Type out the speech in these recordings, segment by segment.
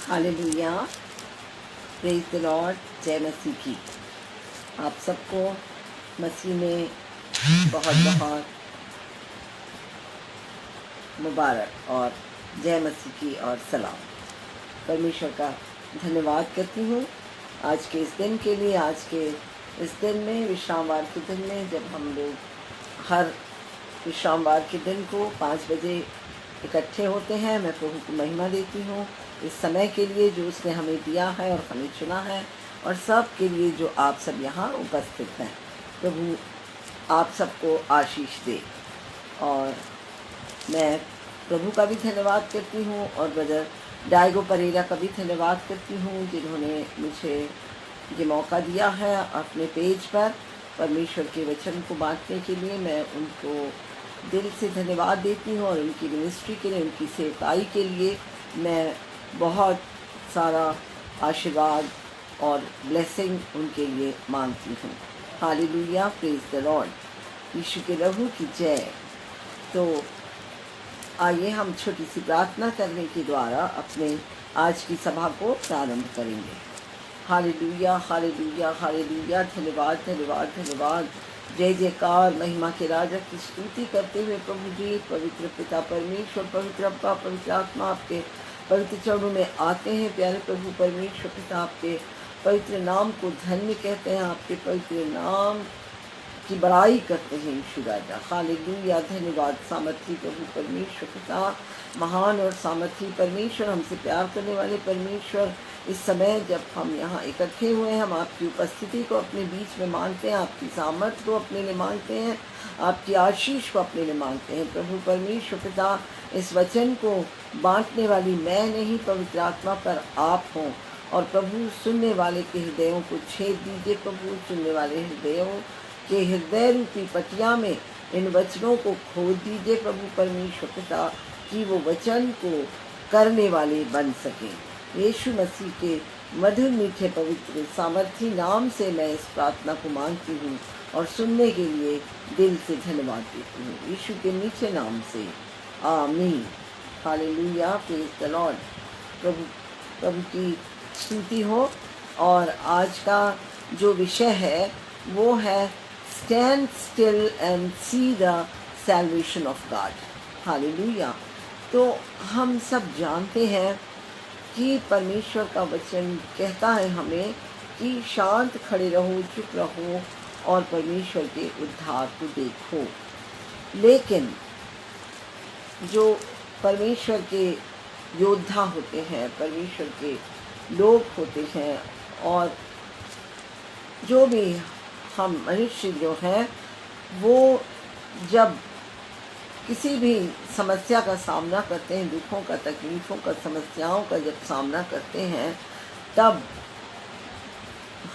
Hallelujah, praise the Lord. जय मसीह की। आप सबको मसीह में बहुत बहुत मुबारक और जय मसीह की और सलाम। परमेश्वर का धन्यवाद करती हूँ आज के इस दिन के लिए। आज के इस दिन में, विश्रामवार के दिन में, जब हम लोग हर विश्रामवार के दिन को 5 बजे इकट्ठे होते हैं, मैं प्रभु को महिमा देती हूँ इस समय के लिए जो उसने हमें दिया है और हमें चुना है, और सब के लिए जो आप सब यहाँ उपस्थित हैं। प्रभु आप सबको आशीष दे। और मैं प्रभु का भी धन्यवाद करती हूँ और ब्रदर डायगो परेरा का भी धन्यवाद करती हूँ, जिन्होंने मुझे ये मौका दिया है अपने पेज पर परमेश्वर के वचन को बांटने के लिए। मैं उनको दिल से धन्यवाद देती हूँ और उनकी मिनिस्ट्री के लिए, उनकी सेवकाई के लिए मैं बहुत सारा आशीर्वाद और ब्लेसिंग उनके लिए मांगती हूँ। Hallelujah, praise the Lord. Yeshu के लहू की जय। तो आइए हम छोटी सी प्रार्थना करने के द्वारा अपने आज की सभा को प्रारंभ करेंगे। Hallelujah, hallelujah, hallelujah. धन्यवाद, धन्यवाद, धन्यवाद। जय जयकार, महिमा के राजा की स्तुति करते हुए प्रभु जी, पवित्र पिता परमेश्वर, पवित्र अब्बा, पवित्र आत्मा, आपके पवित्र चरणों में आते हैं। प्यारे प्रभु परमेश्वर पिता, आपके पवित्र नाम को धन्य कहते हैं, आपके पवित्र नाम की बड़ाई करते हैं यीशु राजा। हालेलुया, धन्यवाद। सामर्थी प्रभु परमेश्वर पिता, महान और सामर्थी परमेश्वर, हमसे प्यार करने वाले परमेश्वर, इस समय जब हम यहाँ इकट्ठे हुए हैं, हम आपकी उपस्थिति को अपने बीच में मांगते हैं, आपकी सामर्थ को अपने लिए मांगते हैं, आपकी आशीष को अपने लिए मांगते हैं। प्रभु परमेश्वर पिता, इस वचन को बांटने वाली मैं नहीं, पवित्र आत्मा पर आप हों। और प्रभु सुनने वाले के हृदयों को छेद दीजिए। प्रभु सुनने वाले हृदयों के हृदय रूपी पटिया में इन वचनों को खोद दीजिए प्रभु परमेश्वर पिता, कि वो वचन को करने वाले बन सकें। यीशु मसीह के मधुर मीठे पवित्र सामर्थी नाम से मैं इस प्रार्थना को मांगती हूँ और सुनने के लिए दिल से धन्यवाद देती हूँ, यीशु के मीठे नाम से, आमीन। Hallelujah, praise the Lord. प्रभु की स्तुति हो। और आज का जो विषय है वो है stand still and see the salvation of God. Hallelujah. तो हम सब जानते हैं कि परमेश्वर का वचन कहता है हमें कि शांत खड़े रहो, चुप रहो और परमेश्वर के उद्धार को देखो। लेकिन जो परमेश्वर के योद्धा होते हैं, परमेश्वर के लोग होते हैं, और जो भी हम मनुष्य जो हैं, वो जब किसी भी समस्या का सामना करते हैं, दुखों का, तकलीफ़ों का, समस्याओं का जब सामना करते हैं, तब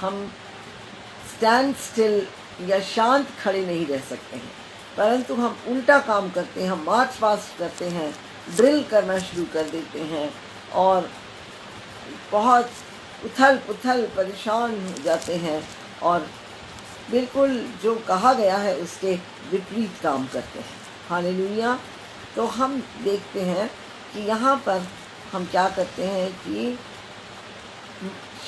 हम स्टैंड स्टिल या शांत खड़े नहीं रह सकते हैं, परंतु हम उल्टा काम करते हैं, हम मार्च पास्ट करते हैं, ड्रिल करना शुरू कर देते हैं और बहुत उथल पुथल परेशान हो जाते हैं और बिल्कुल जो कहा गया है उसके विपरीत काम करते हैं। हालेलुया। तो हम देखते हैं कि यहाँ पर हम क्या करते हैं कि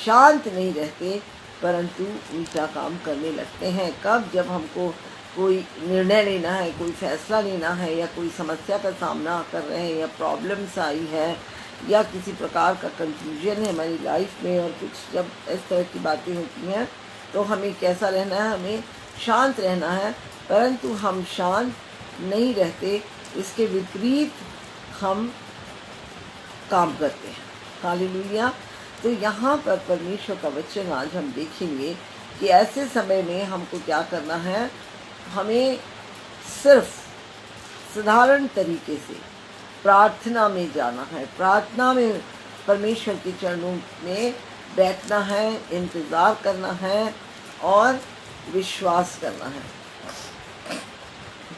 शांत नहीं रहते, परंतु उल्टा काम करने लगते हैं। कब? जब हमको कोई निर्णय लेना है, कोई फैसला लेना है, या कोई समस्या का सामना कर रहे हैं, या प्रॉब्लम्स आई है, या किसी प्रकार का कंफ्यूजन है हमारी लाइफ में, और कुछ जब इस तरह की बातें होती हैं, तो हमें कैसा रहना है? हमें शांत रहना है, परंतु हम शांत नहीं रहते, इसके विपरीत हम काम करते हैं। हालेलुया। तो यहाँ पर परमेश्वर का वचन आज हम देखेंगे कि ऐसे समय में हमको क्या करना है। हमें सिर्फ साधारण तरीके से प्रार्थना में जाना है, प्रार्थना में परमेश्वर के चरणों में बैठना है, इंतज़ार करना है और विश्वास करना है।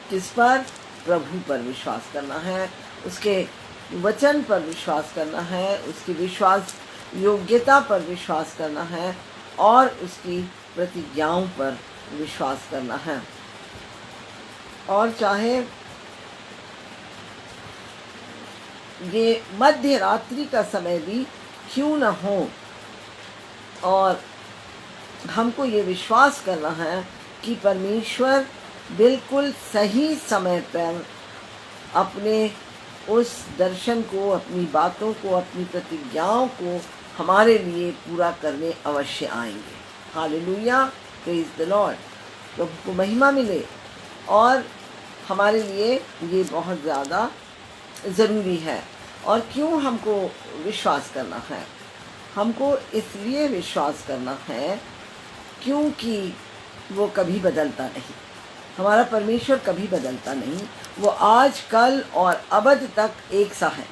किस पर? प्रभु पर विश्वास करना है, उसके वचन पर विश्वास करना है, उसकी विश्वास योग्यता पर विश्वास करना है और उसकी प्रतिज्ञाओं पर विश्वास करना है। और चाहे ये मध्य रात्रि का समय भी क्यों न हो, और हमको ये विश्वास करना है कि परमेश्वर बिल्कुल सही समय पर अपने उस दर्शन को, अपनी बातों को, अपनी प्रतिज्ञाओं को हमारे लिए पूरा करने अवश्य आएंगे। Hallelujah, praise the Lord. प्रभु को महिमा मिले। और हमारे लिए ये बहुत ज़्यादा ज़रूरी है। और क्यों हमको विश्वास करना है? हमको इसलिए विश्वास करना है क्योंकि वो कभी बदलता नहीं। हमारा परमेश्वर कभी बदलता नहीं। वो आज, कल और अबद तक एक सा है।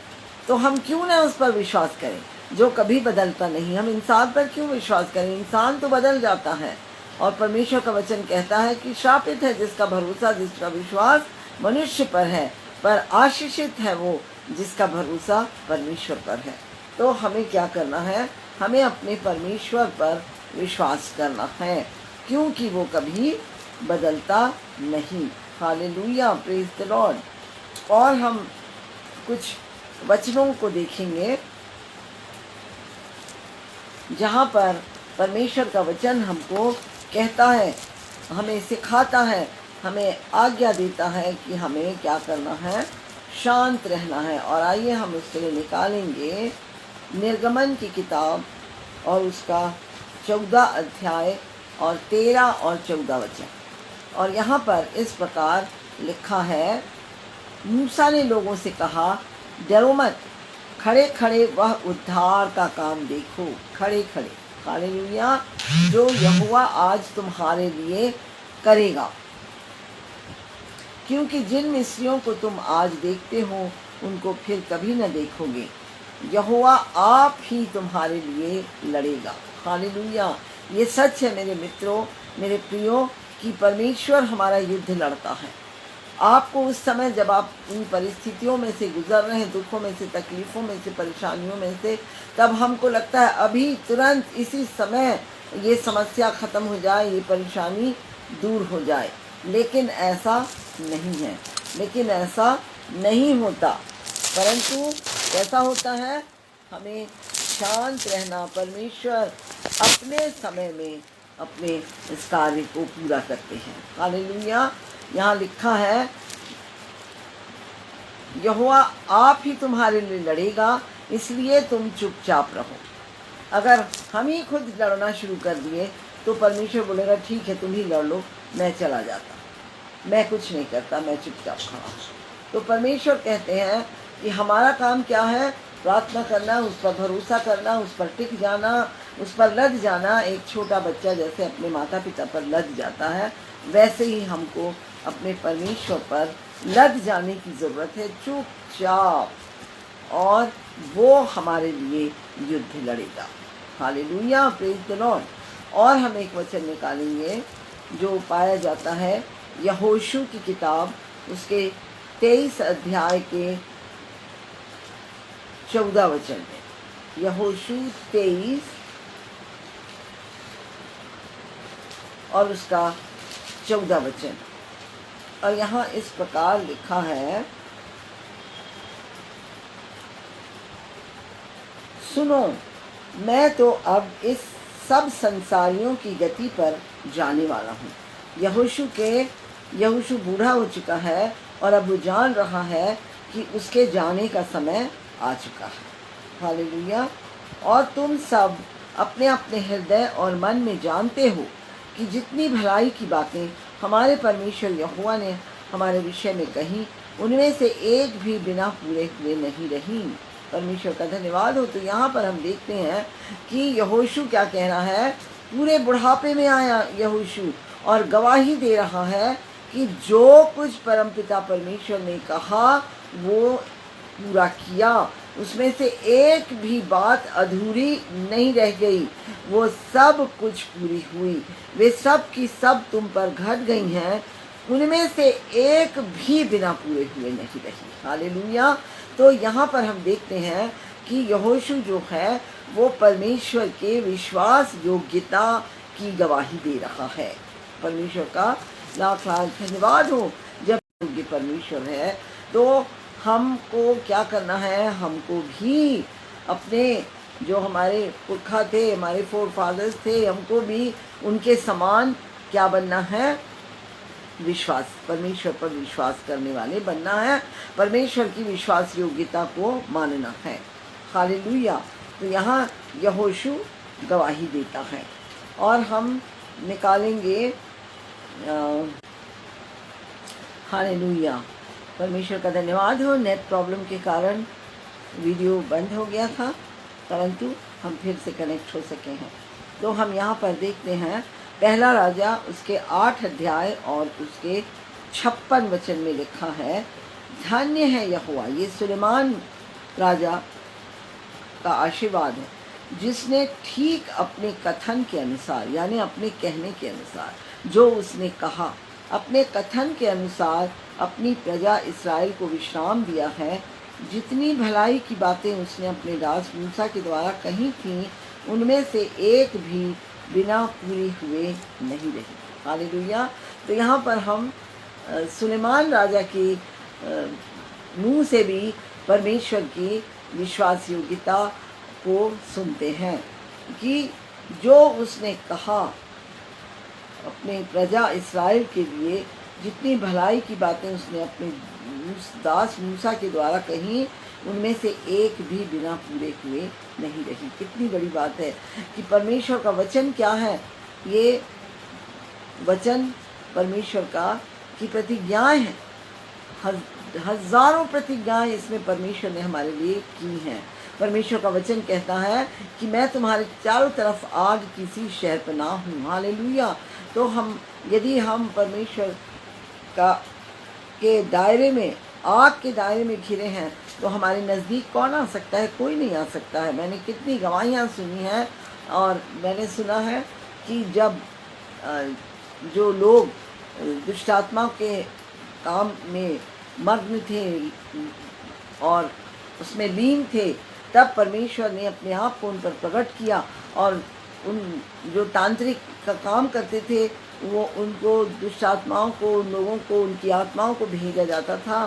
तो हम क्यों ना उस पर विश्वास करें जो कभी बदलता नहीं। हम इंसान पर क्यों विश्वास करें? इंसान तो बदल जाता है। और परमेश्वर का वचन कहता है कि श्रापित है जिसका भरोसा, जिसका विश्वास मनुष्य पर है, पर आशीषित है वो जिसका भरोसा परमेश्वर पर है। तो हमें क्या करना है? हमें अपने परमेश्वर पर विश्वास करना है क्योंकि वो कभी बदलता नहीं। Hallelujah, praise the Lord. और हम कुछ वचनों को देखेंगे जहाँ पर परमेश्वर का वचन हमको कहता है, हमें सिखाता है, हमें आज्ञा देता है कि हमें क्या करना है? शांत रहना है। और आइए हम उसके लिए निकालेंगे निर्गमन की किताब और उसका 14 अध्याय और 13 और 14 वचन। और यहाँ पर इस प्रकार लिखा है, मूसा ने लोगों से कहा, डरो मत, खड़े खड़े वह उद्धार का काम देखो। खड़े खड़े, हालेलुया, जो यहोवा आज तुम्हारे लिए करेगा। क्योंकि जिन मिस्रियों को तुम आज देखते हो उनको फिर कभी न देखोगे। यहोवा आप ही तुम्हारे लिए लड़ेगा। हालेलुया। ये सच है मेरे मित्रों, मेरे प्रियो, कि परमेश्वर हमारा युद्ध लड़ता है। आपको उस समय जब आप इन परिस्थितियों में से गुजर रहे हैं, दुखों में से, तकलीफ़ों में से, परेशानियों में से, तब हमको लगता है अभी तुरंत इसी समय ये समस्या ख़त्म हो जाए, ये परेशानी दूर हो जाए। लेकिन ऐसा नहीं है, लेकिन ऐसा नहीं होता। परंतु कैसा होता है? हमें शांत रहना। परमेश्वर अपने समय में अपने इस कार्य को पूरा करते हैं। हालेलुया। यहाँ लिखा है, यहोवा आप ही तुम्हारे लिए लड़ेगा, इसलिए तुम चुपचाप रहो। अगर हम ही खुद लड़ना शुरू कर दिए तो परमेश्वर बोलेगा, ठीक है तुम ही लड़ लो, मैं चला जाता, मैं कुछ नहीं करता, मैं चुपचाप खड़ा हूँ। तो परमेश्वर कहते हैं कि हमारा काम क्या है? प्रार्थना करना, उस पर भरोसा करना, उस पर टिक जाना, उस पर लद जाना। एक छोटा बच्चा जैसे अपने माता पिता पर लद जाता है, वैसे ही हमको अपने परमेश्वर पर लद जाने की ज़रूरत है, चुपचाप, और वो हमारे लिए युद्ध लड़ेगा। Hallelujah, praise the Lord. और हम एक वचन निकालेंगे जो पाया जाता है यहोशू की किताब, उसके 23 अध्याय के 14 वचन में। यहोशू 23 और उसका 14 वचन। और यहाँ इस प्रकार लिखा है, सुनो, मैं तो अब इस सब संसारियों की गति पर जाने वाला हूँ। यहोशू बूढ़ा हो चुका है और अब वो जान रहा है कि उसके जाने का समय आ चुका है। हालेलुया। और तुम सब अपने अपने हृदय और मन में जानते हो कि जितनी भलाई की बातें हमारे परमेश्वर यहोवा ने हमारे विषय में कही, उनमें से एक भी बिना पूरे हुए नहीं रही। परमेश्वर का धन्यवाद हो। तो यहाँ पर हम देखते हैं कि यहोशू क्या कह रहा है? पूरे बुढ़ापे में आया यहोशू और गवाही दे रहा है कि जो कुछ परमपिता परमेश्वर ने कहा वो पूरा किया, उसमें से एक भी बात अधूरी नहीं रह गई, वो सब कुछ पूरी हुई। वे सब की सब तुम पर घट गई हैं, उनमें से एक भी बिना पूरे हुए नहीं रही। हालेलुया। तो यहाँ पर हम देखते हैं कि यहोशू जो है वो परमेश्वर के विश्वास योग्यता की गवाही दे रहा है। परमेश्वर का लाख लाख धन्यवाद हो। जब योग्य परमेश्वर है तो हमको क्या करना है, हमको भी अपने जो हमारे पुरखा थे, हमारे फोर फादर्स थे, हमको भी उनके समान क्या बनना है, विश्वास, परमेश्वर पर विश्वास करने वाले बनना है, परमेश्वर की विश्वास योग्यता को मानना है। हालेलुया। तो यहाँ यहोशू गवाही देता है और हम निकालेंगे हालेलुया। परमेश्वर का धन्यवाद हो। नेट प्रॉब्लम के कारण वीडियो बंद हो गया था, परंतु हम फिर से कनेक्ट हो सके हैं। तो हम यहाँ पर देखते हैं पहला राजा उसके 8 अध्याय और उसके 56 वचन में लिखा है, धन्य है यहोवा, ये सुलेमान राजा का आशीर्वाद है, जिसने ठीक अपने कथन के अनुसार, यानी अपने कहने के अनुसार जो उसने कहा, अपने कथन के अनुसार अपनी प्रजा इस्राएल को विश्राम दिया है। जितनी भलाई की बातें उसने अपने दास मूसा के द्वारा कही थीं, उनमें से एक भी बिना पूरी हुए नहीं रही। हालेलुया। तो यहाँ पर हम सुलेमान राजा की मुँह से भी परमेश्वर की विश्वास योग्यता को सुनते हैं कि जो उसने कहा अपने प्रजा इस्राएल के लिए, जितनी भलाई की बातें उसने अपने दास मूसा के द्वारा कही, उनमें से एक भी बिना पूरे हुए नहीं रही। कितनी बड़ी बात है कि परमेश्वर का वचन क्या है, ये वचन परमेश्वर का की प्रतिज्ञाएं हैं। हजारों प्रतिज्ञाएं इसमें परमेश्वर ने हमारे लिए की हैं। परमेश्वर का वचन कहता है कि मैं तुम्हारे चारों तरफ आग की सी शहर पनाह हूँ। हालेलुया। तो हम यदि हम परमेश्वर का के दायरे में, आग के दायरे में घिरे हैं, तो हमारे नज़दीक कौन आ सकता है? कोई नहीं आ सकता है। मैंने कितनी गवाहियाँ सुनी हैं और मैंने सुना है कि जब जो लोग दुष्ट आत्माओं के काम में मग्न थे और उसमें लीन थे, तब परमेश्वर ने अपने आप को उन पर प्रकट किया और उन जो तांत्रिक का काम करते थे वो उनको, दुष्ट आत्माओं को, उन लोगों को, उनकी आत्माओं को भेजा जाता था,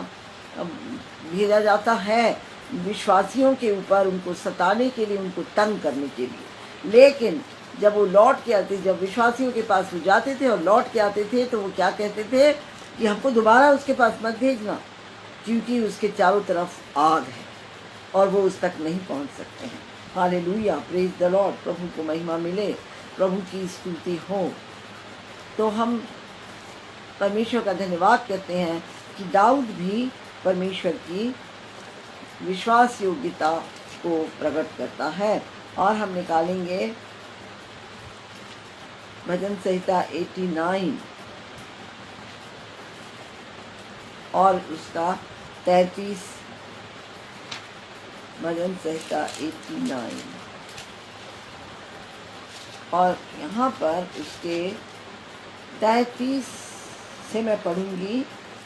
भेजा जाता है विश्वासियों के ऊपर, उनको सताने के लिए, उनको तंग करने के लिए। लेकिन जब वो लौट के आते, जब विश्वासियों के पास वो जाते थे और लौट के आते थे, तो वो क्या कहते थे कि हमको दोबारा उसके पास मत भेजना, क्योंकि उसके चारों तरफ आग है और वो उस तक नहीं पहुंच सकते हैं। Hallelujah, praise the Lord. प्रभु को महिमा मिले, प्रभु की स्तुति हो। तो हम परमेश्वर का धन्यवाद करते हैं कि दाऊद भी परमेश्वर की विश्वास योग्यता को प्रकट करता है। और हम निकालेंगे भजन संहिता 89 और उसका 33, भजन संहिता 89 और यहाँ पर उसके 33 से मैं पढ़ूंगी,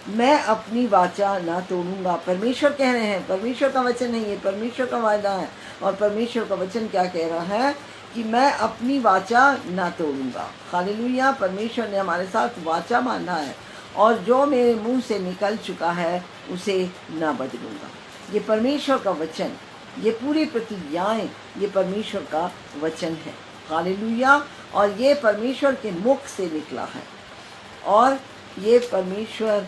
मैं अपनी वाचा ना तोड़ूंगा। परमेश्वर कह रहे हैं, परमेश्वर का वचन नहीं है, परमेश्वर का वायदा है। और परमेश्वर का वचन क्या कह रहा है कि मैं अपनी वाचा ना तोड़ूंगा। हालेलुया। परमेश्वर ने हमारे साथ वाचा बांधा है और जो मेरे मुंह से निकल चुका है उसे ना बदलूंगा। ये परमेश्वर का वचन, ये पूरी प्रतिज्ञाएं, ये परमेश्वर का वचन है। हालेलुया। और ये परमेश्वर के मुख से निकला है और ये परमेश्वर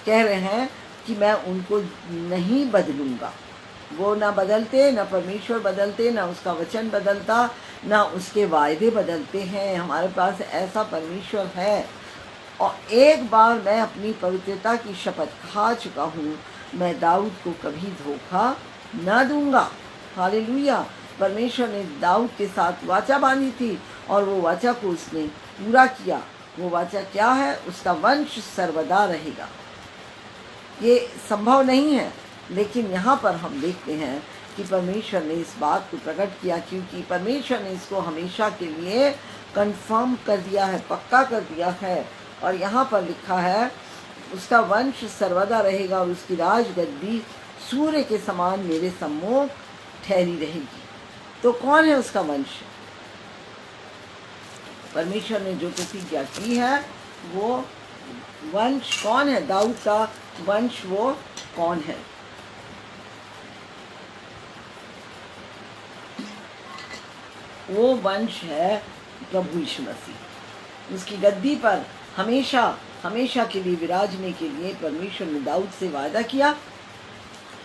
कह रहे हैं कि मैं उनको नहीं बदलूंगा। वो ना बदलते, ना परमेश्वर बदलते, ना उसका वचन बदलता, ना उसके वायदे बदलते हैं। हमारे पास ऐसा परमेश्वर है। और एक बार मैं अपनी पवित्रता की शपथ खा चुका हूँ, मैं दाऊद को कभी धोखा ना दूंगा। हालेलुया। परमेश्वर ने दाऊद के साथ वाचा बांधी थी और वो वाचा को उसने पूरा किया। वो वाचा क्या है? उसका वंश सर्वदा रहेगा। ये संभव नहीं है, लेकिन यहाँ पर हम देखते हैं कि परमेश्वर ने इस बात को प्रकट किया, क्योंकि परमेश्वर ने इसको हमेशा के लिए कंफर्म कर दिया है, पक्का कर दिया है। और यहाँ पर लिखा है उसका वंश सर्वदा रहेगा और उसकी राजगद्दी सूर्य के समान मेरे सम्मुख ठहरी रहेगी। तो कौन है उसका वंश? परमेश्वर ने जो प्रतिज्ञा की है वो वंश कौन है? दाऊद का वंश वो कौन है? वो वंश है प्रभु यीशु मसीह। उसकी गद्दी पर हमेशा हमेशा के लिए विराजने के लिए परमेश्वर ने दाऊद से वादा किया,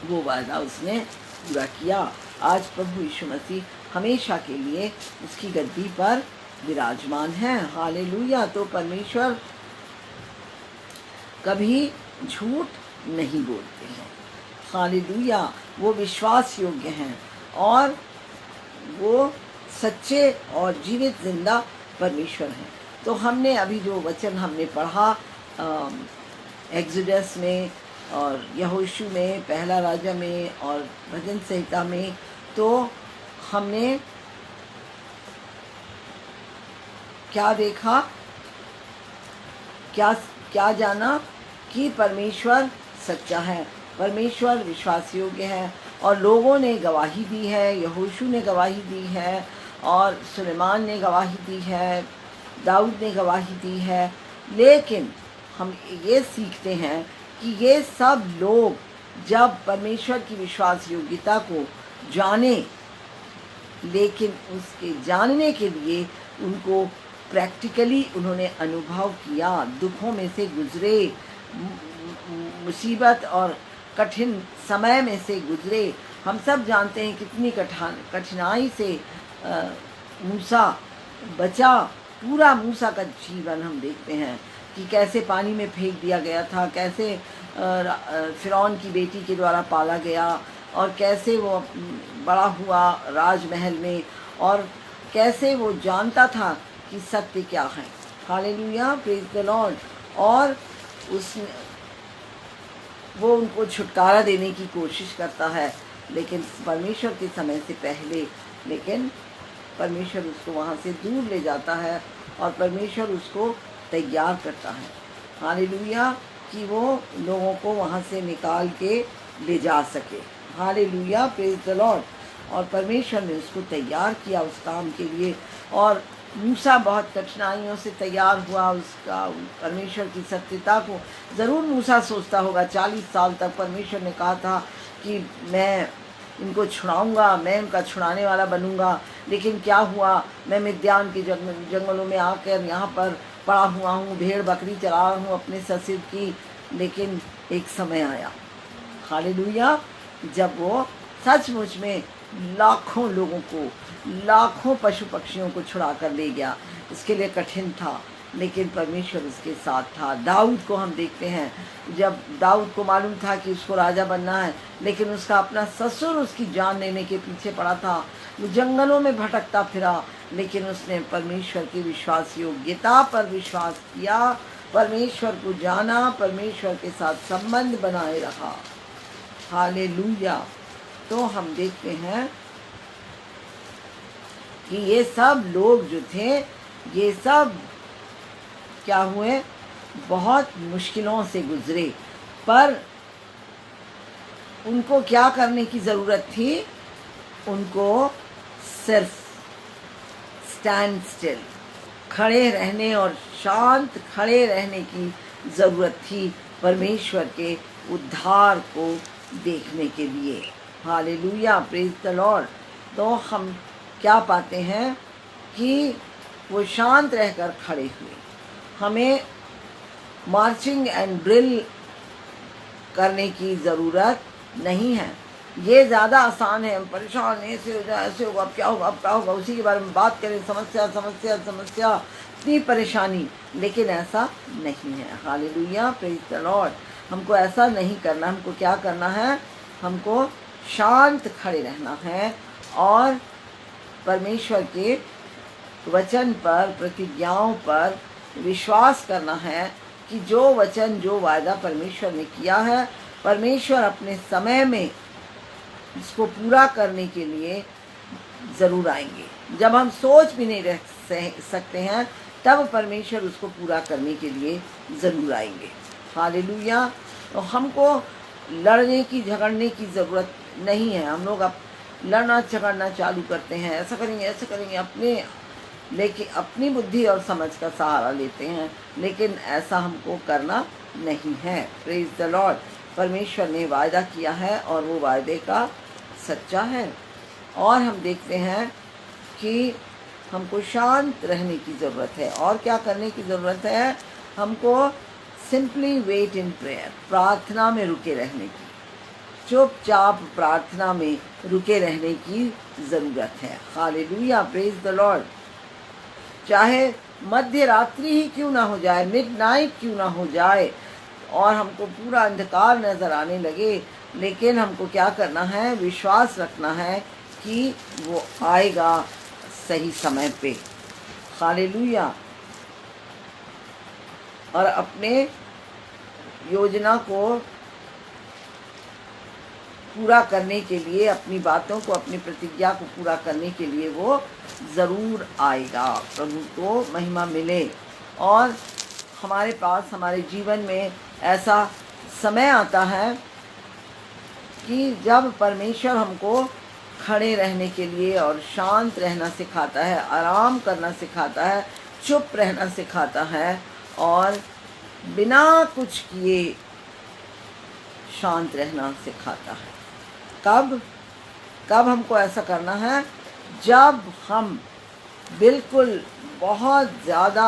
वो वादा उसने पूरा किया। आज प्रभु यीशु मसीह हमेशा के लिए उसकी गद्दी पर विराजमान है। हालेलुया। तो परमेश्वर कभी झूठ नहीं बोलते हैं। हालेलुया। वो विश्वास योग्य हैं और वो सच्चे और जीवित जिंदा परमेश्वर हैं। तो हमने अभी जो वचन हमने पढ़ा एक्सोडस में और यहोशू में, पहला राजा में और भजन संहिता में, तो हमने क्या देखा, क्या जाना कि परमेश्वर सच्चा है, परमेश्वर विश्वास योग्य है और लोगों ने गवाही दी है, यहोशू ने गवाही दी है और सुलेमान ने गवाही दी है, दाऊद ने गवाही दी है। लेकिन हम ये सीखते हैं कि ये सब लोग जब परमेश्वर की विश्वास योग्यता को जाने, लेकिन उसके जानने के लिए उनको प्रैक्टिकली उन्होंने अनुभव किया, दुखों में से गुजरे, मुसीबत और कठिन समय में से गुजरे। हम सब जानते हैं कितनी कठिनाई से मूसा बचा। पूरा मूसा का जीवन हम देखते हैं कि कैसे पानी में फेंक दिया गया था, कैसे फिरौन की बेटी के द्वारा पाला गया और कैसे वो बड़ा हुआ राजमहल में और कैसे वो जानता था कि सत्य क्या है। Hallelujah, praise the Lord. और उसने वो उनको छुटकारा देने की कोशिश करता है, लेकिन परमेश्वर के समय से पहले, लेकिन परमेश्वर उसको वहाँ से दूर ले जाता है और परमेश्वर उसको तैयार करता है। हालेलुया, कि वो लोगों को वहाँ से निकाल के ले जा सके। Hallelujah, praise the Lord. और परमेश्वर ने उसको तैयार किया उस काम के लिए। और मूसा बहुत कठिनाइयों से तैयार हुआ, उसका परमेश्वर की सत्यता को ज़रूर मूसा सोचता होगा। 40 साल तक परमेश्वर ने कहा था कि मैं इनको छुड़ाऊंगा, मैं उनका छुड़ाने वाला बनूंगा, लेकिन क्या हुआ, मैं मिद्यान के जंगलों में आकर यहाँ पर पड़ा हुआ हूँ, भेड़ बकरी चरा रहा हूँ अपने ससुर की। लेकिन एक समय आया, हालेलुया, जब वो सचमुच में लाखों लोगों को, लाखों पशु पक्षियों को छुड़ा कर ले गया। इसके लिए कठिन था, लेकिन परमेश्वर उसके साथ था। दाऊद को हम देखते हैं, जब दाऊद को मालूम था कि उसको राजा बनना है, लेकिन उसका अपना ससुर उसकी जान लेने के पीछे पड़ा था, वो जंगलों में भटकता फिरा, लेकिन उसने परमेश्वर की विश्वास योग्यता पर विश्वास किया, परमेश्वर को जाना, परमेश्वर के साथ संबंध बनाए रहा। हालेलुया। तो हम देखते हैं कि ये सब लोग जो थे, ये सब क्या हुए, बहुत मुश्किलों से गुजरे, पर उनको क्या करने की ज़रूरत थी? उनको सिर्फ स्टैंड स्टिल, खड़े रहने और शांत खड़े रहने की ज़रूरत थी परमेश्वर के उद्धार को देखने के लिए। Hallelujah, praise the Lord. तो हम क्या पाते हैं कि वो शांत रहकर खड़े हुए। हमें मार्चिंग एंड ड्रिल करने की ज़रूरत नहीं है। ये ज़्यादा आसान है, हम परेशान, ऐसे हो जाए, ऐसे होगा, अब क्या होगा, अब क्या होगा, उसी के बारे में बात करें, समस्या समस्या समस्या, इतनी परेशानी। लेकिन ऐसा नहीं है। Hallelujah, praise the Lord. हमको ऐसा नहीं करना। हमको क्या करना है? हमको शांत खड़े रहना है और परमेश्वर के वचन पर, प्रतिज्ञाओं पर विश्वास करना है कि जो वचन, जो वायदा परमेश्वर ने किया है, परमेश्वर अपने समय में इसको पूरा करने के लिए ज़रूर आएंगे। जब हम सोच भी नहीं रह सकते हैं, तब परमेश्वर उसको पूरा करने के लिए ज़रूर आएंगे। हालेलुया। तो हमको लड़ने की, झगड़ने की ज़रूरत नहीं है। हम लोग अब लड़ना झगड़ना चालू करते हैं, ऐसा करेंगे लेकिन अपनी बुद्धि और समझ का सहारा लेते हैं, लेकिन ऐसा हमको करना नहीं है। Praise the Lord. परमेश्वर ने वायदा किया है और वो वायदे का सच्चा है। और हम देखते हैं कि हमको शांत रहने की ज़रूरत है। और क्या करने की ज़रूरत है? हमको सिंपली वेट इन प्रेयर, प्रार्थना में रुके रहने की, चुपचाप प्रार्थना में रुके रहने की ज़रूरत है। Hallelujah, praise the Lord. चाहे मध्य रात्रि ही क्यों ना हो जाए, मिडनाइट क्यों ना हो जाए और हमको पूरा अंधकार नज़र आने लगे, लेकिन हमको क्या करना है? विश्वास रखना है कि वो आएगा सही समय पे। हालेलुया। और अपने योजना को पूरा करने के लिए, अपनी बातों को, अपनी प्रतिज्ञा को पूरा करने के लिए वो ज़रूर आएगा। प्रभु को महिमा मिले। और हमारे पास, हमारे जीवन में ऐसा समय आता है कि जब परमेश्वर हमको खड़े रहने के लिए और शांत रहना सिखाता है, आराम करना सिखाता है, चुप रहना सिखाता है और बिना कुछ किए शांत रहना सिखाता है। कब हमको ऐसा करना है? जब हम बिल्कुल बहुत ज़्यादा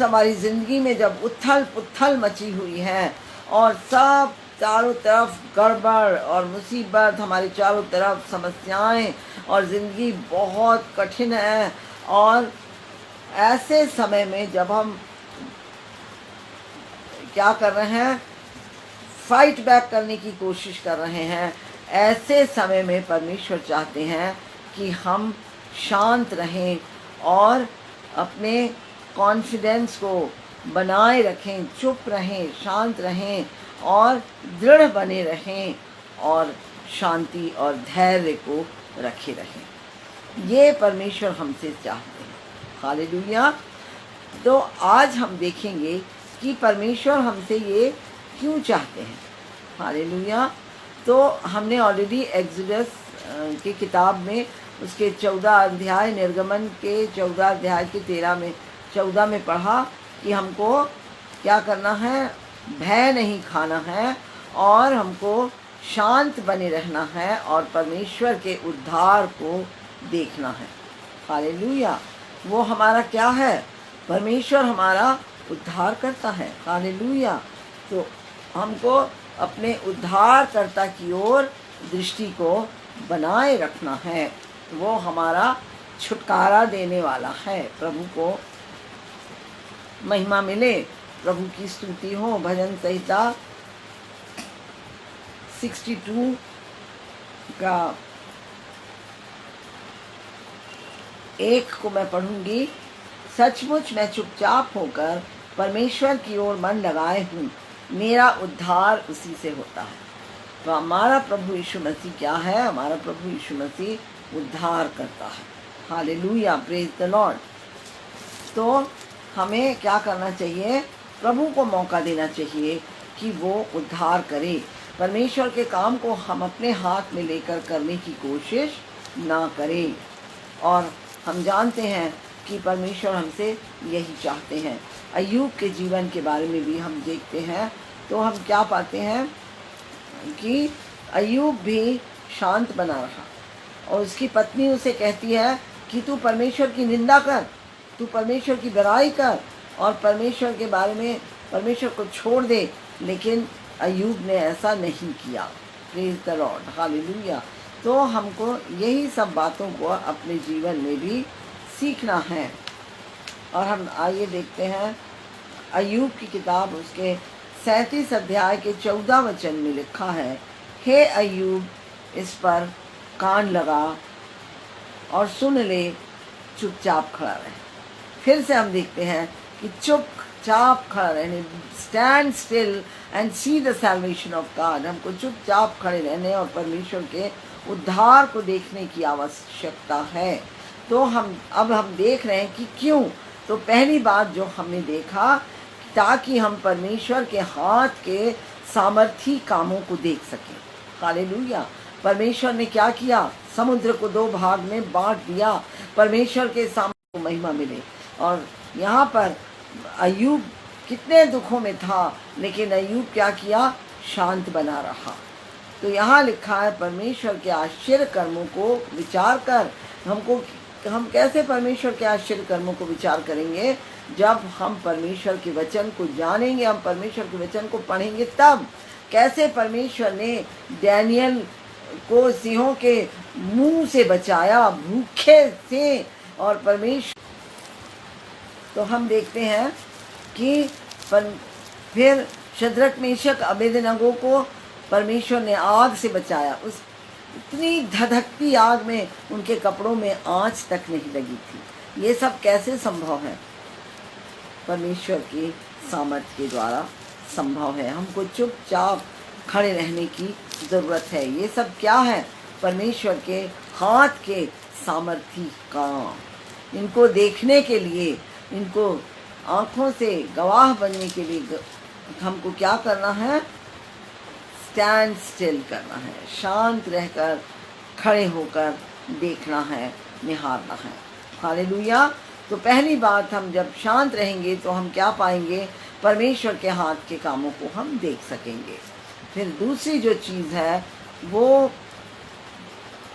हमारी ज़िंदगी में जब उथल पुथल मची हुई है और सब चारों तरफ गड़बड़ और मुसीबत, हमारे चारों तरफ समस्याएं और ज़िंदगी बहुत कठिन है, और ऐसे समय में जब हम क्या कर रहे हैं? फाइट बैक करने की कोशिश कर रहे हैं। ऐसे समय में परमेश्वर चाहते हैं कि हम शांत रहें और अपने कॉन्फिडेंस को बनाए रखें, चुप रहें, शांत रहें और दृढ़ बने रहें और शांति और धैर्य को रखे रहें। ये परमेश्वर हमसे चाहते हैं। हालेलुया। तो आज हम देखेंगे कि परमेश्वर हमसे ये क्यों चाहते हैं। हालेलुया। तो हमने ऑलरेडी एक्सोडस की किताब में उसके 14 अध्याय, निर्गमन के 14 अध्याय के 14 में पढ़ा कि हमको क्या करना है? भय नहीं खाना है और हमको शांत बने रहना है और परमेश्वर के उद्धार को देखना है। हालेलुया। वो हमारा क्या है? परमेश्वर हमारा उद्धार करता है। हालेलुया। तो हमको अपने उद्धारकर्ता की ओर दृष्टि को बनाए रखना है। वो हमारा छुटकारा देने वाला है। प्रभु को महिमा मिले, प्रभु की स्तुति हो। भजन संहिता 62 का 1 को मैं पढ़ूंगी। सचमुच मैं चुपचाप होकर परमेश्वर की ओर मन लगाए हूँ, मेरा उद्धार उसी से होता है। तो हमारा प्रभु यीशु मसीह क्या है? हमारा प्रभु यीशु मसीह उद्धार करता है। Hallelujah, praise the Lord. तो हमें क्या करना चाहिए? प्रभु को मौका देना चाहिए कि वो उद्धार करे। परमेश्वर के काम को हम अपने हाथ में लेकर करने की कोशिश ना करें। और हम जानते हैं कि परमेश्वर हमसे यही चाहते हैं। अय्यूब के जीवन के बारे में भी हम देखते हैं तो हम क्या पाते हैं कि अय्यूब भी शांत बना रहा और उसकी पत्नी उसे कहती है कि तू परमेश्वर की निंदा कर, तू परमेश्वर की बुराई कर और परमेश्वर के बारे में परमेश्वर को छोड़ दे, लेकिन अय्यूब ने ऐसा नहीं किया। Praise the Lord, hallelujah. तो हमको यही सब बातों को अपने जीवन में भी सीखना है। और हम आइए देखते हैं अय्यूब की किताब, उसके 37 अध्याय के 14 वचन में लिखा है, हे अय्यूब, इस पर कान लगा और सुन ले, चुपचाप खड़ा रहे। फिर से हम देखते हैं कि चुपचाप खड़ा रहने, stand still and see the salvation of God. हमको चुपचाप खड़े रहने और परमेश्वर के उद्धार को देखने की आवश्यकता है। तो हम देख रहे हैं कि क्यों। तो पहली बात जो हमने देखा, ताकि हम परमेश्वर के हाथ के सामर्थी कामों को देख सकें। हालेलुया। परमेश्वर ने क्या किया, समुद्र को 2 भाग में बांट दिया, परमेश्वर के सामने महिमा मिले। और यहाँ पर अय्यूब कितने दुखों में था, लेकिन अय्यूब क्या किया, शांत बना रहा। तो यहाँ लिखा है परमेश्वर के आश्चर्य कर्मों को विचार कर, हम कैसे परमेश्वर के आश्चर्य कर्मों को विचार करेंगे, जब हम परमेश्वर के वचन को जानेंगे, हम परमेश्वर के वचन को पढ़ेंगे। तब कैसे परमेश्वर ने डैनियल को सिंहों के मुंह से बचाया, भूखे से, और परमेश्वर, तो हम देखते हैं कि फिर शद्रक मेशक अबेदनगो को परमेश्वर ने आग से बचाया। उस इतनी धधकती आग में उनके कपड़ों में आंच तक नहीं लगी थी। ये सब कैसे संभव है, परमेश्वर की सामर्थ्य के द्वारा संभव है। हमको चुपचाप खड़े रहने की ज़रूरत है। ये सब क्या है, परमेश्वर के हाथ के सामर्थी काम। इनको देखने के लिए, इनको आँखों से गवाह बनने के लिए हमको क्या करना है, स्टैंड स्टिल करना है, शांत रहकर खड़े होकर देखना है, निहारना है। हालेलुया। तो पहली बात, हम जब शांत रहेंगे तो हम क्या पाएंगे, परमेश्वर के हाथ के कामों को हम देख सकेंगे। फिर दूसरी जो चीज़ है वो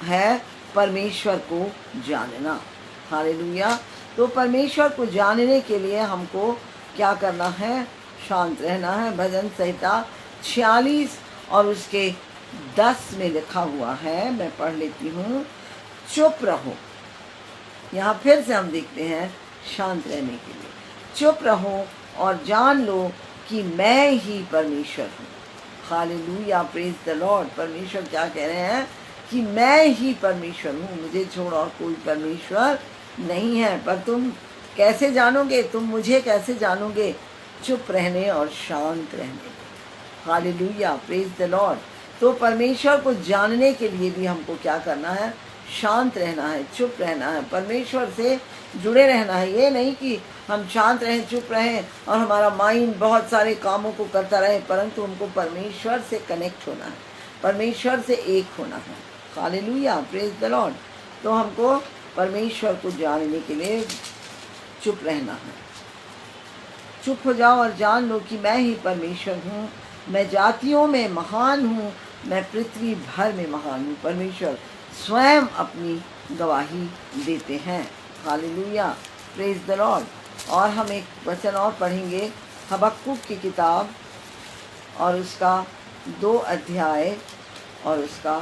है परमेश्वर को जानना। हालेलुया। तो परमेश्वर को जानने के लिए हमको क्या करना है, शांत रहना है। भजन संहिता 46 और उसके 10 में लिखा हुआ है, मैं पढ़ लेती हूँ। चुप रहो। यहाँ फिर से हम देखते हैं शांत रहने के लिए, चुप रहो और जान लो कि मैं ही परमेश्वर हूँ। Hallelujah, praise the Lord. परमेश्वर क्या कह रहे हैं कि मैं ही परमेश्वर हूँ, मुझे छोड़ और कोई परमेश्वर नहीं है। पर तुम कैसे जानोगे, तुम मुझे कैसे जानोगे, चुप रहने और शांत रहने। Hallelujah, praise the Lord. तो परमेश्वर को जानने के लिए भी हमको क्या करना है, शांत रहना है, चुप रहना है, परमेश्वर से जुड़े रहना है। ये नहीं कि हम शांत रहें, चुप रहें और हमारा माइंड बहुत सारे कामों को करता रहे, परंतु हमको परमेश्वर से कनेक्ट होना है, परमेश्वर से एक होना है। Hallelujah, praise the Lord. तो हमको परमेश्वर को जानने के लिए चुप रहना है। चुप हो जाओ और जान लो कि मैं ही परमेश्वर हूँ, मैं जातियों में महान हूँ, मैं पृथ्वी भर में महान हूँ। परमेश्वर स्वयं अपनी गवाही देते हैं। Hallelujah, praise the Lord. और हम एक वचन और पढ़ेंगे, हबक्कुक की किताब और उसका 2 अध्याय और उसका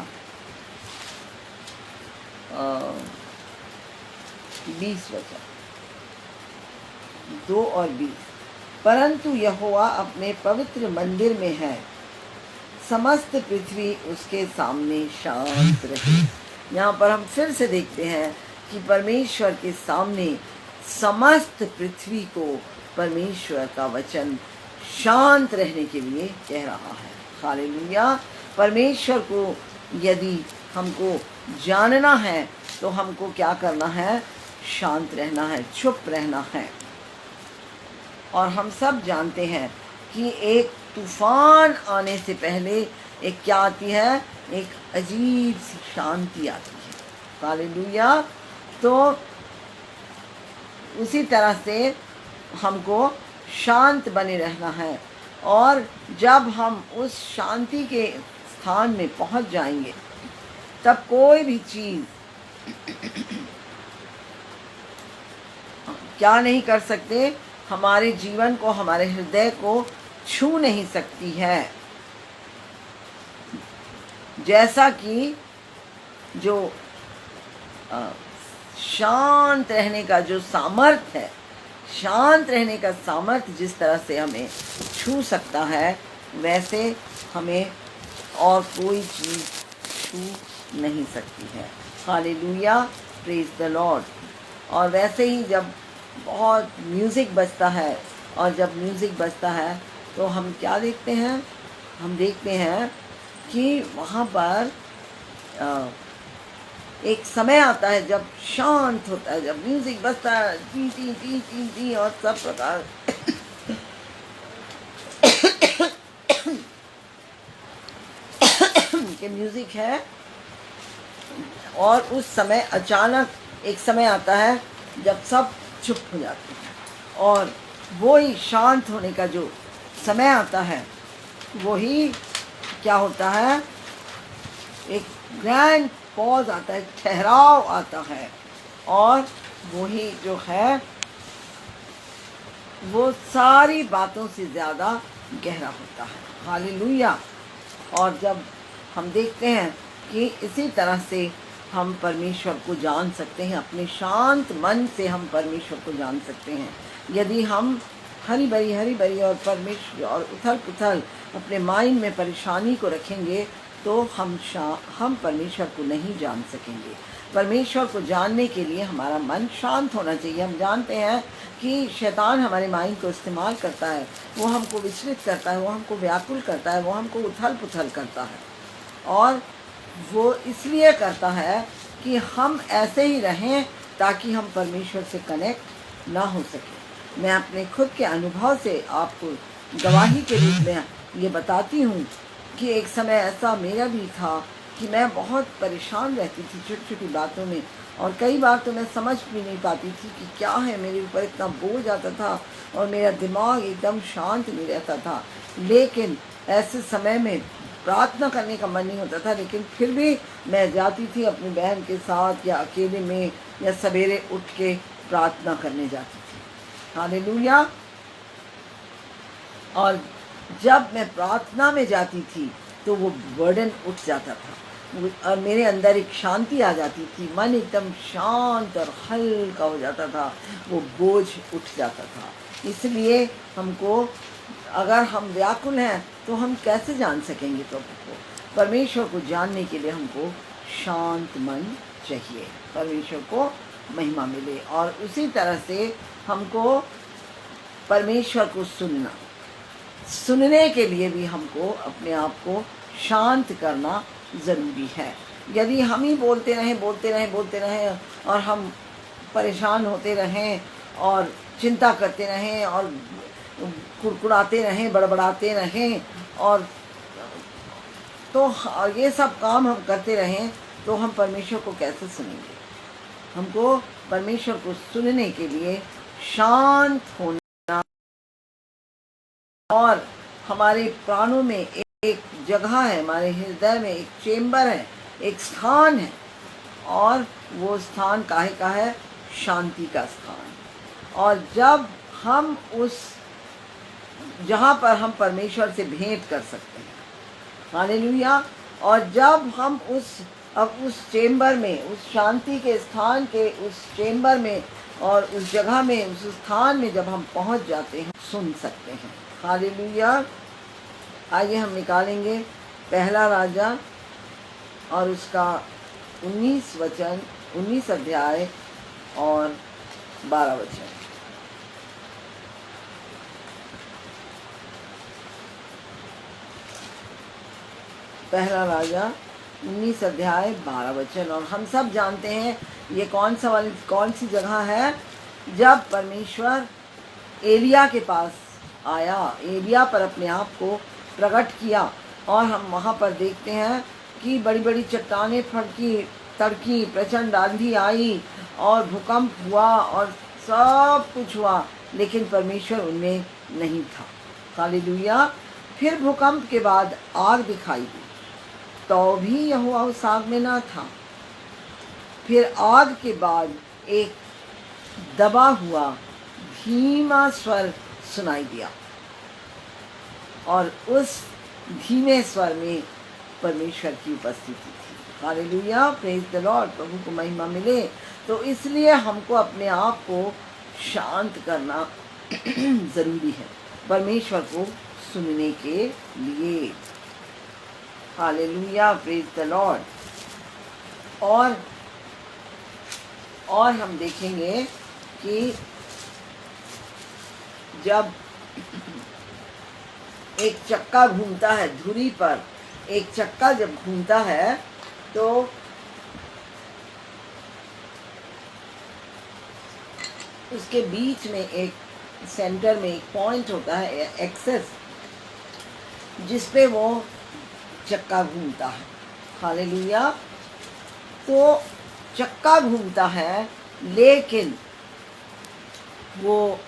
20 वचन, 2 और 20। परंतु यहोवा अपने पवित्र मंदिर में है, समस्त पृथ्वी उसके सामने शांत रहे। यहाँ पर हम फिर से देखते हैं कि परमेश्वर के सामने समस्त पृथ्वी को परमेश्वर का वचन शांत रहने के लिए कह रहा है। हालेलुया। परमेश्वर को यदि हमको जानना है तो हमको क्या करना है, शांत रहना है, चुप रहना है। और हम सब जानते हैं कि एक तूफान आने से पहले एक क्या आती है, एक अजीब सी शांति आती है। हालेलुया। तो उसी तरह से हमको शांत बने रहना है, और जब हम उस शांति के स्थान में पहुंच जाएंगे तब कोई भी चीज़ क्या नहीं कर सकते, हमारे जीवन को, हमारे हृदय को छू नहीं सकती है। जैसा कि जो शांत रहने का जो सामर्थ्य है, शांत रहने का सामर्थ्य जिस तरह से हमें छू सकता है, वैसे हमें और कोई चीज़ छू नहीं सकती है। Hallelujah, praise the Lord. और वैसे ही जब बहुत म्यूज़िक बजता है, और जब म्यूज़िक बजता है तो हम क्या देखते हैं, हम देखते हैं कि वहाँ पर एक समय आता है जब शांत होता है, जब म्यूज़िक बजता है, T T T T T और सब प्रकार के म्यूज़िक है, और उस समय अचानक एक समय आता है जब सब चुप हो जाते हैं, और वो ही शांत होने का जो समय आता है, वही क्या होता है, एक ग्रैंड पॉज आता है, ठहराव आता है, और वही जो है वो सारी बातों से ज़्यादा गहरा होता है। हालेलुया। और जब हम देखते हैं कि इसी तरह से हम परमेश्वर को जान सकते हैं, अपने शांत मन से हम परमेश्वर को जान सकते हैं। यदि हम हरी भरी और परमेश्वर और उथल पुथल अपने माइंड में परेशानी को रखेंगे तो हम परमेश्वर को नहीं जान सकेंगे। परमेश्वर को जानने के लिए हमारा मन शांत होना चाहिए। हम जानते हैं कि शैतान हमारे माइंड को इस्तेमाल करता है, वो हमको विचलित करता है, वो हमको व्याकुल करता है, वो हमको उथल पुथल करता है, और वो इसलिए करता है कि हम ऐसे ही रहें ताकि हम परमेश्वर से कनेक्ट ना हो सके। मैं अपने खुद के अनुभव से आपको गवाही के रूप में ये बताती हूँ कि एक समय ऐसा मेरा भी था कि मैं बहुत परेशान रहती थी छोटी छोटी बातों में, और कई बार तो मैं समझ भी नहीं पाती थी कि क्या है, मेरे ऊपर इतना बोझ आता था और मेरा दिमाग एकदम शांत नहीं रहता था। लेकिन ऐसे समय में प्रार्थना करने का मन नहीं होता था, लेकिन फिर भी मैं जाती थी अपनी बहन के साथ या अकेले में, या सवेरे उठ के प्रार्थना करने जाती थी। हालेलुया। और जब मैं प्रार्थना में जाती थी तो वो बर्डन उठ जाता था, और मेरे अंदर एक शांति आ जाती थी, मन एकदम शांत और हल्का हो जाता था, वो बोझ उठ जाता था। इसलिए हमको, अगर हम व्याकुल हैं तो हम कैसे जान सकेंगे प्रभु को? परमेश्वर को जानने के लिए हमको शांत मन चाहिए, परमेश्वर को महिमा मिले। और उसी तरह से हमको परमेश्वर को सुनने के लिए भी हमको अपने आप को शांत करना ज़रूरी है। यदि हम ही बोलते रहें और हम परेशान होते रहें और चिंता करते रहें और कुड़कुड़ाते रहें, बड़बड़ाते रहें, और तो ये सब काम हम करते रहें तो हम परमेश्वर को कैसे सुनेंगे? हमको परमेश्वर को सुनने के लिए शांत होना, और हमारे प्राणों में एक जगह है, हमारे हृदय में एक चेम्बर है, एक स्थान है, और वो स्थान काहे का है? शांति का स्थान। और जब हम जहाँ पर हम परमेश्वर से भेंट कर सकते हैं, हालेलुया। और जब हम उस चेम्बर में, उस शांति के स्थान के उस चेम्बर में और उस जगह में, उस स्थान में जब हम पहुँच जाते हैं, सुन सकते हैं। हालेलुया। आइए हम निकालेंगे पहला राजा और उसका 19 अध्याय और 12 वचन। पहला राजा 19 अध्याय 12 वचन। और हम सब जानते हैं ये कौन सी जगह है? जब परमेश्वर एलिया के पास आया, एलिया पर अपने आप को प्रकट किया, और हम वहाँ पर देखते हैं कि बड़ी बड़ी चट्टानें तड़की, प्रचंड आंधी आई और भूकंप हुआ और सब कुछ हुआ, लेकिन परमेश्वर उनमें नहीं था। हालेलुया। फिर भूकंप के बाद आग दिखाई दी, तो भी यहोवा उस आग में ना था। फिर आग के बाद एक दबा हुआ धीमा स्वर सुनाई दिया, और उस धीमे स्वर में परमेश्वर की उपस्थिति थी। Hallelujah, praise the Lord. प्रभु को महिमा मिले। तो इसलिए हमको अपने आप को शांत करना ज़रूरी है परमेश्वर को सुनने के लिए। Hallelujah, praise the Lord. और हम देखेंगे कि जब एक चक्का घूमता है धुरी पर, एक चक्का जब घूमता है तो उसके बीच में एक सेंटर में एक पॉइंट होता है, एक्सेस, जिस पे वो चक्का घूमता है। हालेलुया। तो चक्का घूमता है, लेकिन वो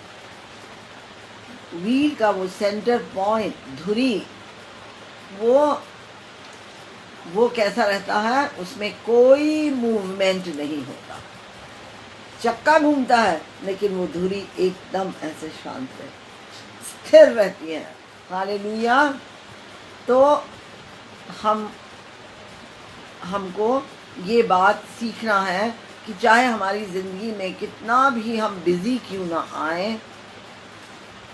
व्हील का वो सेंटर पॉइंट, धुरी, वो कैसा रहता है, उसमें कोई मूवमेंट नहीं होता। चक्का घूमता है लेकिन वो धुरी एकदम ऐसे शांत है, स्थिर रहती है। हालेलुया। तो हमको ये बात सीखना है कि चाहे हमारी ज़िंदगी में कितना भी हम बिज़ी क्यों ना आए,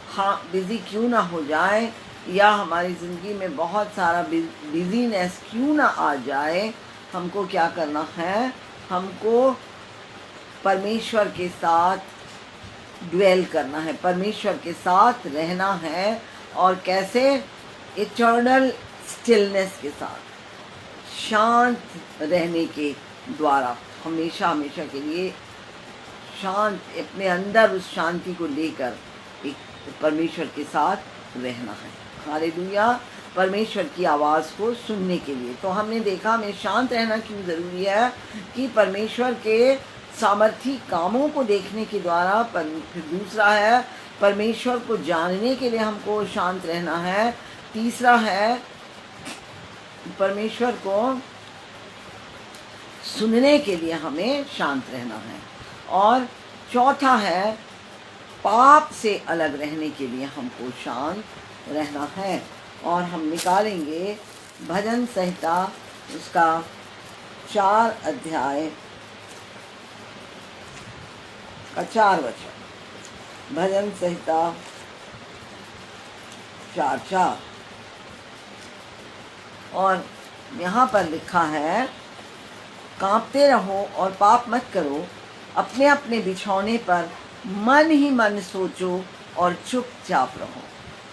हाँ बिज़ी क्यों ना हो जाए, या हमारी ज़िंदगी में बहुत सारा बिज़ीनेस क्यों ना आ जाए, हमको क्या करना है, हमको परमेश्वर के साथ ड्वेल करना है, परमेश्वर के साथ रहना है। और कैसे? इटर्नल स्टिलनेस के साथ, शांत रहने के द्वारा, हमेशा हमेशा के लिए शांत, अपने अंदर उस शांति को लेकर एक परमेश्वर के साथ रहना है। हालेलुया। परमेश्वर की आवाज़ को सुनने के लिए। तो हमने देखा हमें शांत रहना क्यों ज़रूरी है, कि परमेश्वर के सामर्थी कामों को देखने के द्वारा। फिर दूसरा है, परमेश्वर को जानने के लिए हमको शांत रहना है। तीसरा है, परमेश्वर को सुनने के लिए हमें शांत रहना है। और चौथा है, पाप से अलग रहने के लिए हमको शांत रहना है। और हम निकालेंगे भजन संहिता, उसका 4 अध्याय का 4 वचन। भजन संहिता 4:4। और यहाँ पर लिखा है, कांपते रहो और पाप मत करो, अपने अपने बिछौने पर मन ही मन सोचो और चुपचाप रहो।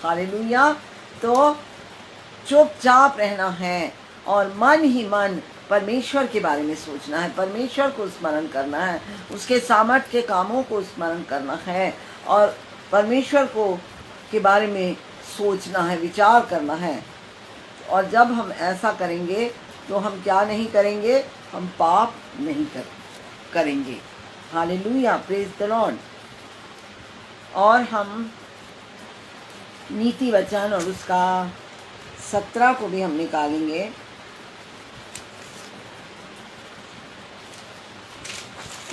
हालेलुया। तो चुपचाप रहना है और मन ही मन परमेश्वर के बारे में सोचना है, परमेश्वर को स्मरण करना है, उसके सामर्थ्य के कामों को स्मरण करना है, और परमेश्वर को के बारे में सोचना है, विचार करना है। और जब हम ऐसा करेंगे तो हम क्या नहीं करेंगे, हम पाप नहीं करेंगे। Hallelujah, praise the Lord. और हम नीति वचन और उसका 17 को भी हम निकालेंगे।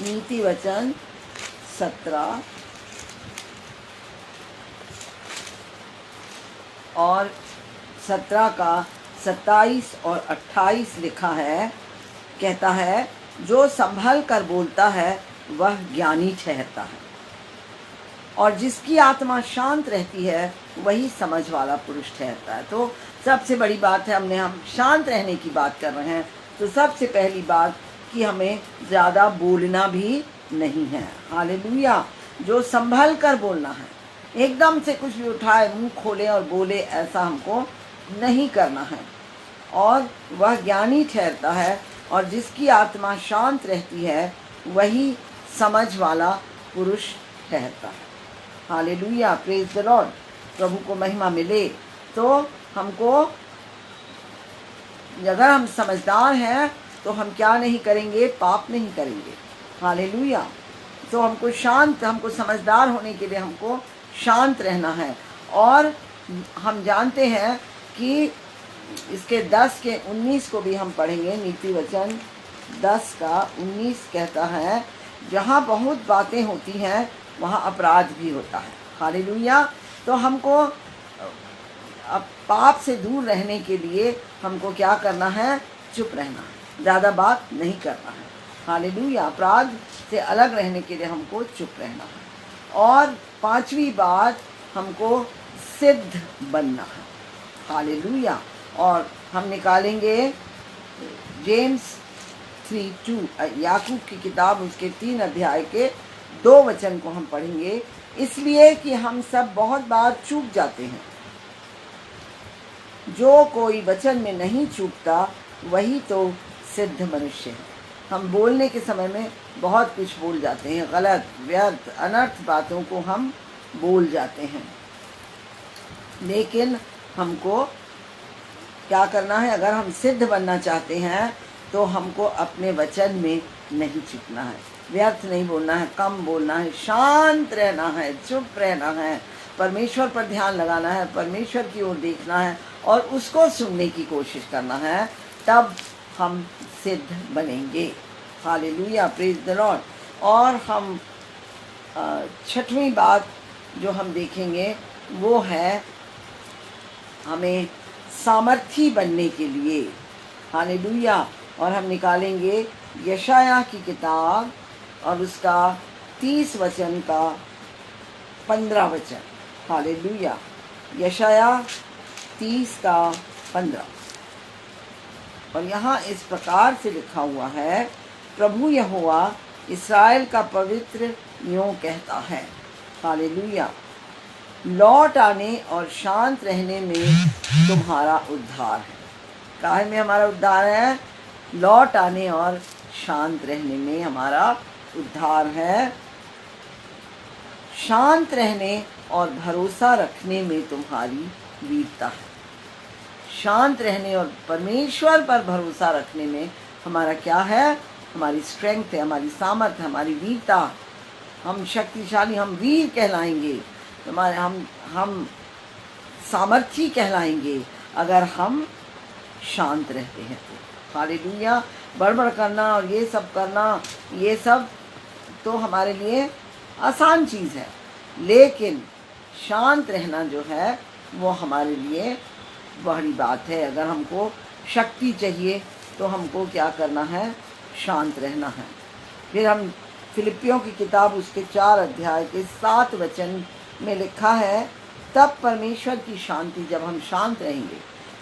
नीति वचन 17 और 17 का 27 और 28 लिखा है। कहता है, जो संभल कर बोलता है वह ज्ञानी ठहरता है, और जिसकी आत्मा शांत रहती है वही समझ वाला पुरुष ठहरता है। तो सबसे बड़ी बात है, हम शांत रहने की बात कर रहे हैं, तो सबसे पहली बात कि हमें ज़्यादा बोलना भी नहीं है। हालेलुया। जो संभल कर बोलना है, एकदम से कुछ भी उठाए मुंह खोले और बोले, ऐसा हमको नहीं करना है। और वह ज्ञानी ठहरता है, और जिसकी आत्मा शांत रहती है वही समझ वाला पुरुष ठहरता है। Hallelujah, praise the Lord. प्रभु को महिमा मिले। तो हमको, अगर हम समझदार हैं तो हम क्या नहीं करेंगे, पाप नहीं करेंगे। हालेलुया। तो हमको समझदार होने के लिए हमको शांत रहना है। और हम जानते हैं कि इसके 10 के 19 को भी हम पढ़ेंगे। नीति वचन 10 का 19 कहता है, जहाँ बहुत बातें होती हैं वहाँ अपराध भी होता है। हालेलुया। तो हमको अब पाप से दूर रहने के लिए हमको क्या करना है, चुप रहना है, ज़्यादा बात नहीं करना है। हालेलुया। अपराध से अलग रहने के लिए हमको चुप रहना है। और 5वीं बात, हमको सिद्ध बनना है। हालेलुया। और हम निकालेंगे जेम्स 3:2, याकूब की किताब, उसके 3 अध्याय के 2 वचन को हम पढ़ेंगे। इसलिए कि हम सब बहुत बार चूक जाते हैं। जो कोई वचन में नहीं चूकता वही तो सिद्ध मनुष्य है। हम बोलने के समय में बहुत कुछ बोल जाते हैं, गलत, व्यर्थ, अनर्थ बातों को हम बोल जाते हैं। लेकिन हमको क्या करना है, अगर हम सिद्ध बनना चाहते हैं तो हमको अपने वचन में नहीं चुकना है, व्यर्थ नहीं बोलना है, कम बोलना है, शांत रहना है, चुप रहना है, परमेश्वर पर ध्यान लगाना है, परमेश्वर की ओर देखना है और उसको सुनने की कोशिश करना है, तब हम सिद्ध बनेंगे। Hallelujah, praise the Lord. और हम छठवीं बात जो हम देखेंगे वो है हमें सामर्थी बनने के लिए। हालेलुया। और हम निकालेंगे यशायाह की किताब और उसका 30 वचन का 15 वचन। हालेलुया। यशायाह 30 का 15। और यहाँ इस प्रकार से लिखा हुआ है, प्रभु यहोवा इस्राएल का पवित्र यूं कहता है। हालेलुया। लौट आने और शांत रहने में तुम्हारा उद्धार है। काहे में हमारा उद्धार है? लौट आने और शांत रहने में हमारा उद्धार है। शांत रहने और भरोसा रखने में तुम्हारी वीरता है। शांत रहने और परमेश्वर पर भरोसा रखने में हमारा क्या है? हमारी स्ट्रेंथ है, हमारी सामर्थ्य, हमारी वीरता। हम शक्तिशाली, हम वीर कहलाएंगे, हमारे हम सामर्थी कहलाएंगे अगर हम शांत रहते हैं तो। हालेलुया। बड़बड़ करना और ये सब करना, ये सब तो हमारे लिए आसान चीज़ है, लेकिन शांत रहना जो है वो हमारे लिए बड़ी बात है। अगर हमको शक्ति चाहिए तो हमको क्या करना है? शांत रहना है। फिर हम फिलिपियों की किताब उसके 4 अध्याय के 7 वचन में लिखा है, तब परमेश्वर की शांति, जब हम शांत रहेंगे,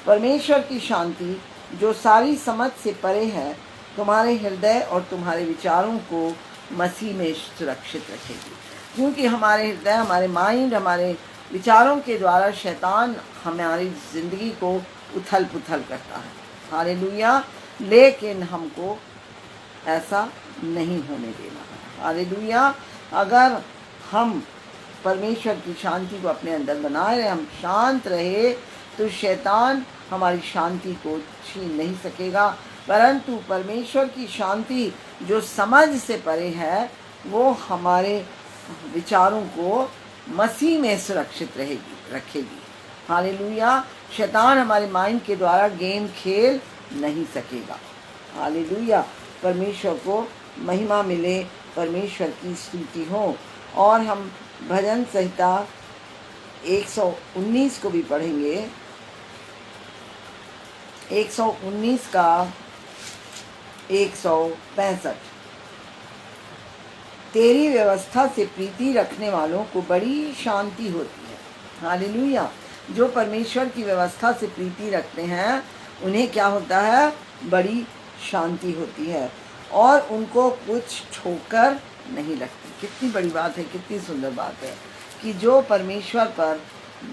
परमेश्वर की शांति जो सारी समझ से परे है, तुम्हारे हृदय और तुम्हारे विचारों को मसीह में सुरक्षित रखेगी। क्योंकि हमारे हृदय, हमारे माइंड, हमारे विचारों के द्वारा शैतान हमारी ज़िंदगी को उथल पुथल करता है। हालेलुया। लेकिन हमको ऐसा नहीं होने देना है। हालेलुया। अगर हम परमेश्वर की शांति को अपने अंदर बनाए रहे, हम शांत रहे, तो शैतान हमारी शांति को छीन नहीं सकेगा। परंतु परमेश्वर की शांति जो समझ से परे है, वो हमारे विचारों को मसीह में सुरक्षित रखेगी। हालेलुया। शैतान हमारे माइंड के द्वारा गेम खेल नहीं सकेगा। हालेलुया। परमेश्वर को महिमा मिले, परमेश्वर की स्तुति हो। और हम भजन संहिता 119 को भी पढ़ेंगे। 119 का 165। तेरी व्यवस्था से प्रीति रखने वालों को बड़ी शांति होती है। हालेलुया। जो परमेश्वर की व्यवस्था से प्रीति रखते हैं उन्हें क्या होता है? बड़ी शांति होती है और उनको कुछ ठोकर नहीं लगती। कितनी बड़ी बात है, कितनी सुंदर बात है कि जो परमेश्वर पर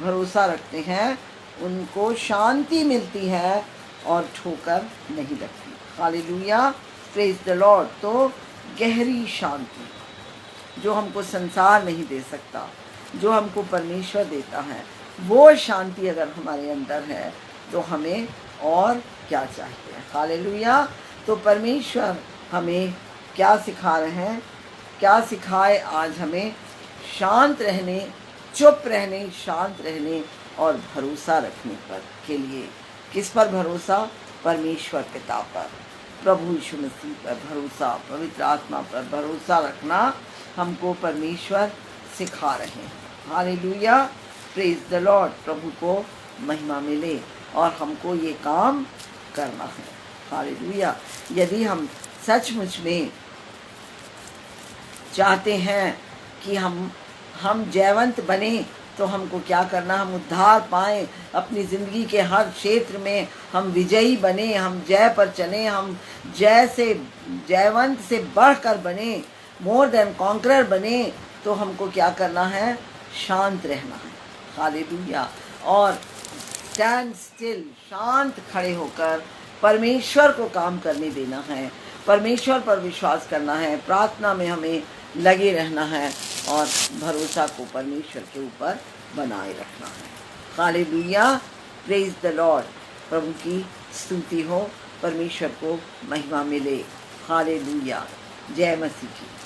भरोसा रखते हैं उनको शांति मिलती है और ठोकर नहीं लगती। Hallelujah, praise the Lord. तो गहरी शांति जो हमको संसार नहीं दे सकता, जो हमको परमेश्वर देता है, वो शांति अगर हमारे अंदर है तो हमें और क्या चाहिए। हालेलुया। तो परमेश्वर हमें क्या सिखा रहे हैं? क्या सिखाए आज हमें? शांत रहने, चुप रहने, शांत रहने और भरोसा रखने पर के लिए। किस पर भरोसा? परमेश्वर पिता पर, प्रभु यीशु मसीह पर भरोसा, पवित्र आत्मा पर भरोसा रखना हमको परमेश्वर सिखा रहे हैं। Hallelujah, praise the Lord. प्रभु को महिमा मिले और हमको ये काम करना है। हालेलुया। यदि हम सचमुच में चाहते हैं कि हम जयवंत बने, तो हमको क्या करना? हम उद्धार पाएं, अपनी ज़िंदगी के हर क्षेत्र में हम विजयी बने, हम जय पर चले, हम जय से, जयवंत से बढ़कर बने, मोर देन कॉन्करर बने। तो हमको क्या करना है? शांत रहना है। हालेलुया। और स्टैंड स्टिल, शांत खड़े होकर परमेश्वर को काम करने देना है, परमेश्वर पर विश्वास करना है, प्रार्थना में हमें लगे रहना है और भरोसा को परमेश्वर के ऊपर बनाए रखना है। Hallelujah, praise the Lord. प्रभु की स्तुति हो, परमेश्वर को महिमा मिले। हालेलुया। जय मसीह की।